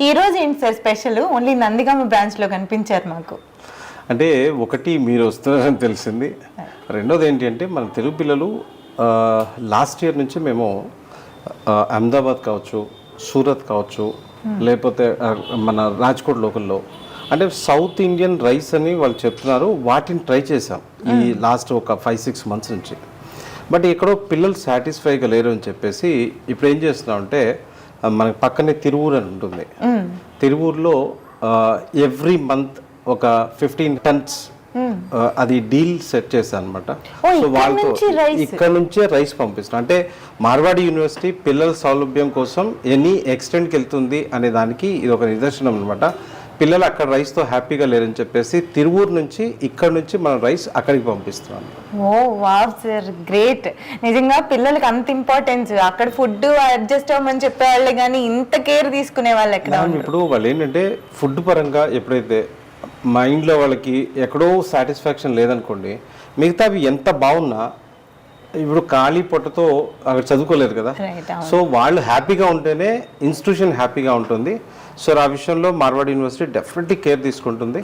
ఈ రోజు ఏంటి సార్ స్పెషల్? ఓన్లీ నందిగామ బ్రాంచ్లో కనిపించారు మాకు. అంటే ఒకటి మీరు వస్తున్నారని తెలిసింది, రెండోది ఏంటి అంటే మన తెలుగు పిల్లలు లాస్ట్ ఇయర్ నుంచి మేము అహ్మదాబాద్ కావచ్చు, సూరత్ కావచ్చు, లేకపోతే మన రాజ్కోట్ లోకల్లో అంటే సౌత్ ఇండియన్ రైస్ అని వాళ్ళు చెప్తున్నారు. వాటిని ట్రై చేసాం ఈ లాస్ట్ ఒక 5-6 months నుంచి. బట్ ఎక్కడో పిల్లలు సాటిస్ఫైగా లేరు అని చెప్పేసి ఇప్పుడు ఏం చేస్తున్నాం అంటే మనకి పక్కనే తిరువూరు అని ఉంటుంది. తిరువూరులో ఎవ్రీ మంత్ ఒక 15 tons అది డీల్ సెట్ చేశాను అనమాట. సో వాళ్ళతో ఇక్కడ నుంచే రైస్ పంపిస్తాం. అంటే మార్వాడి యూనివర్సిటీ పిల్లల సౌలభ్యం కోసం ఎనీ ఎక్స్టెంట్కి వెళ్తుంది అనే దానికి ఇది ఒక నిదర్శనం అనమాట. పిల్లలు అక్కడ రైస్తో హ్యాపీగా లేరని చెప్పేసి తిరువూరు నుంచి ఇక్కడ నుంచి మనం రైస్ అక్కడికి పంపిస్తున్నాం. ఓ వావ్ సార్, గ్రేట్. నిజంగా పిల్లలకి అంత ఇంపార్టెన్స్, అక్కడ ఫుడ్ అడ్జస్ట్ అవ్వమని చెప్పేవాళ్ళే కానీ ఇంత కేర్ తీసుకునే వాళ్ళు ఎక్కడ? ఇప్పుడు వాళ్ళు ఏంటంటే ఫుడ్ పరంగా ఎప్పుడైతే మైండ్లో వాళ్ళకి ఎక్కడో సాటిస్ఫాక్షన్ లేదనుకోండి, మిగతావి ఎంత బాగున్నా ఇప్పుడు ఖాళీ పొట్టతో అక్కడ చదువుకోలేదు కదా. సో వాళ్ళు హ్యాపీగా ఉంటేనే ఇన్స్టిట్యూషన్ హ్యాపీగా ఉంటుంది. సో ఆ విషయంలో మార్వాడి యూనివర్సిటీ డెఫినెట్లీ కేర్ తీసుకుంటుంది.